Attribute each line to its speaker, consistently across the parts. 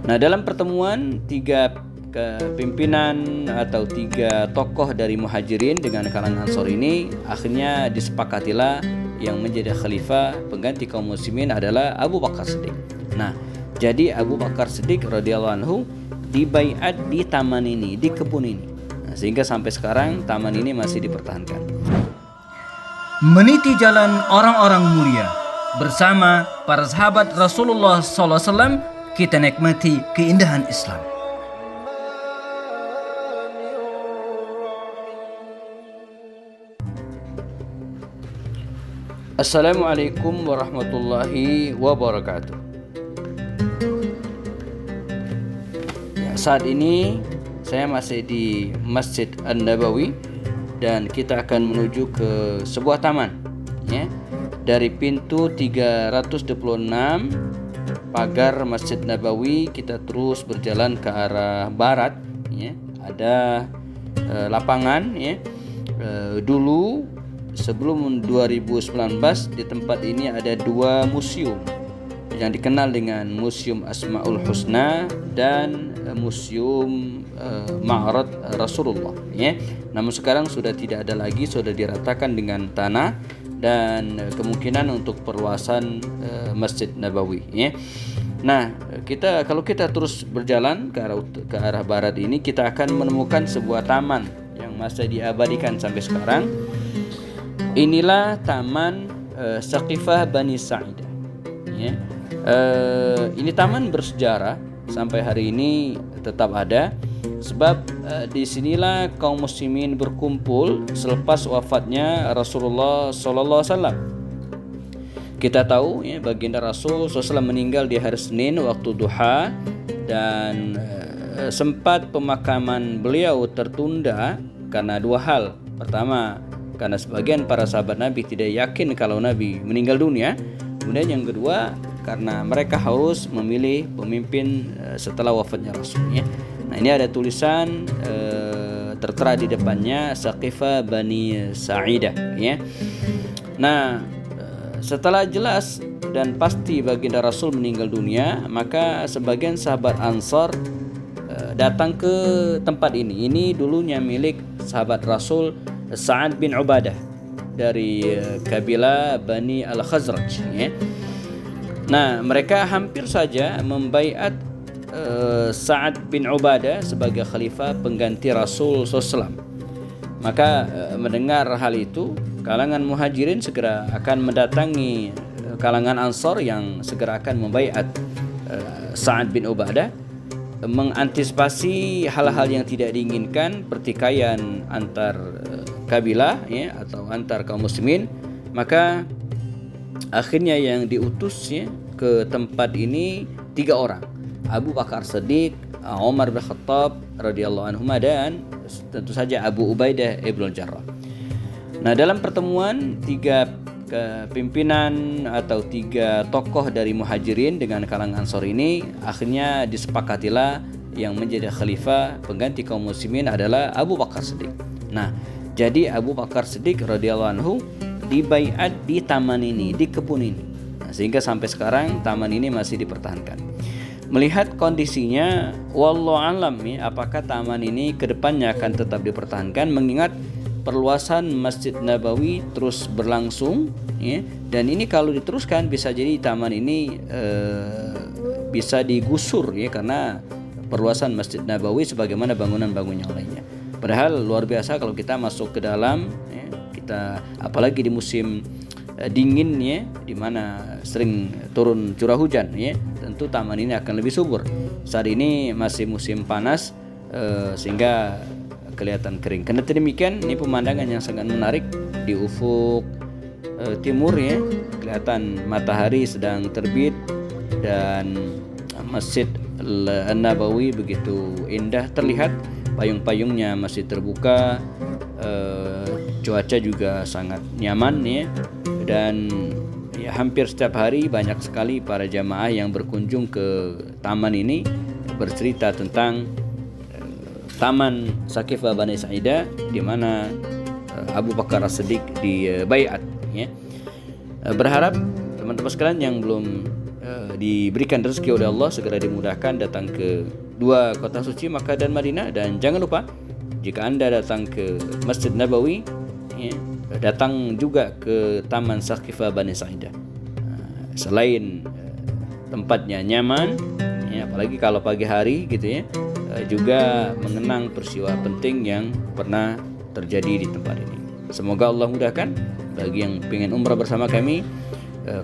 Speaker 1: Nah, dalam pertemuan tiga pimpinan atau tiga tokoh dari Muhajirin dengan kalangan Ansor ini, akhirnya disepakatilah yang menjadi khalifah pengganti kaum muslimin adalah Abu Bakar Siddiq. Nah, jadi Abu Bakar Siddiq radhiyallahu anhu dibaiat di taman ini, di kebun ini. Nah, sehingga sampai sekarang taman ini masih dipertahankan. Meniti jalan orang-orang mulia bersama para sahabat Rasulullah SAW, kita nikmati keindahan Islam. Assalamualaikum warahmatullahi wabarakatuh. Ya, saat ini saya masih di Masjid An-Nabawi dan kita akan menuju ke sebuah taman, ya. Dari pintu 326 pagar Masjid Nabawi kita terus berjalan ke arah barat, ya. Ada lapangan, ya. Dulu sebelum 2019 di tempat ini ada dua museum yang dikenal dengan Museum Asmaul Husna dan Museum Ma'rad Rasulullah, ya. Namun sekarang sudah tidak ada lagi, sudah diratakan dengan tanah dan kemungkinan untuk perluasan Masjid Nabawi, ya. Nah, kalau kita terus berjalan ke arah barat ini, kita akan menemukan sebuah taman yang masih diabadikan sampai sekarang. Inilah Taman Saqifah Bani Sa'idah, ya. Ini taman bersejarah, sampai hari ini tetap ada, sebab disinilah kaum muslimin berkumpul selepas wafatnya Rasulullah SAW. Kita tahu, ya, baginda Rasul SAW meninggal di hari Senin waktu duha, dan sempat pemakaman beliau tertunda karena dua hal. Pertama, karena sebagian para sahabat Nabi tidak yakin kalau Nabi meninggal dunia. Kemudian yang kedua, karena mereka harus memilih pemimpin setelah wafatnya Rasulnya. Nah, ini ada tulisan tertera di depannya Saqifah Bani Sa'idah, ya. Nah, setelah jelas dan pasti baginda Rasul meninggal dunia, maka sebagian sahabat Ansar datang ke tempat ini. Ini dulunya milik sahabat Rasul Sa'ad bin Ubadah dari kabilah Bani Al-Khazraj, ya. Nah, mereka hampir saja membaiat Sa'ad bin Ubadah sebagai khalifah pengganti Rasul SAW. Maka mendengar hal itu, kalangan Muhajirin segera akan mendatangi kalangan Ansar yang segera akan membaiat Sa'ad bin Ubadah, mengantisipasi hal-hal yang tidak diinginkan, pertikaian antar kabilah, ya, atau antar kaum muslimin. Maka akhirnya yang diutus, ya, ke tempat ini tiga orang: Abu Bakar Siddiq, Umar bin Khattab radhiyallahu anhu, dan tentu saja Abu Ubaidah ibn Jarrah. Nah, dalam pertemuan tiga pimpinan atau tiga tokoh dari Muhajirin dengan kalangan Ansor ini, akhirnya disepakatilah yang menjadi khalifah pengganti kaum muslimin adalah Abu Bakar Siddiq. Nah, jadi Abu Bakar Siddiq radhiyallahu anhu dibaiat di taman ini, di kebun ini. Nah, sehingga sampai sekarang taman ini masih dipertahankan. Melihat kondisinya, wallahu alam, ya, apakah taman ini kedepannya akan tetap dipertahankan, mengingat perluasan Masjid Nabawi terus berlangsung, ya. Dan ini kalau diteruskan bisa jadi taman ini bisa digusur, ya, karena perluasan Masjid Nabawi sebagaimana bangunan-bangunan yang lainnya. Padahal luar biasa kalau kita masuk ke dalam, ya, kita apalagi di musim dingin, ya, di mana sering turun curah hujan, ya, tentu taman ini akan lebih subur. Saat ini masih musim panas, sehingga kelihatan kering. Karena demikian, ini pemandangan yang sangat menarik di ufuk timur, ya, kelihatan matahari sedang terbit dan Masjid An-Nabawi begitu indah terlihat, payung-payungnya masih terbuka, cuaca juga sangat nyaman, ya. Dan ya, hampir setiap hari banyak sekali para jamaah yang berkunjung ke taman ini bercerita tentang Taman Saqifah Bani Sa'idah, di mana Abu Bakar As-Siddiq dibaiat, ya. Berharap teman-teman sekalian yang belum diberikan rezeki oleh Allah, segera dimudahkan datang ke dua kota suci Makkah dan Madinah. Dan jangan lupa, jika Anda datang ke Masjid Nabawi, ya, datang juga ke Taman Saqifah Bani Sa'idah. Selain tempatnya nyaman, ya, apalagi kalau pagi hari gitu ya, juga mengenang peristiwa penting yang pernah terjadi di tempat ini. Semoga Allah mudahkan. Bagi yang ingin umrah bersama kami,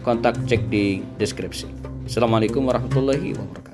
Speaker 1: kontak cek di deskripsi. Assalamualaikum warahmatullahi wabarakatuh.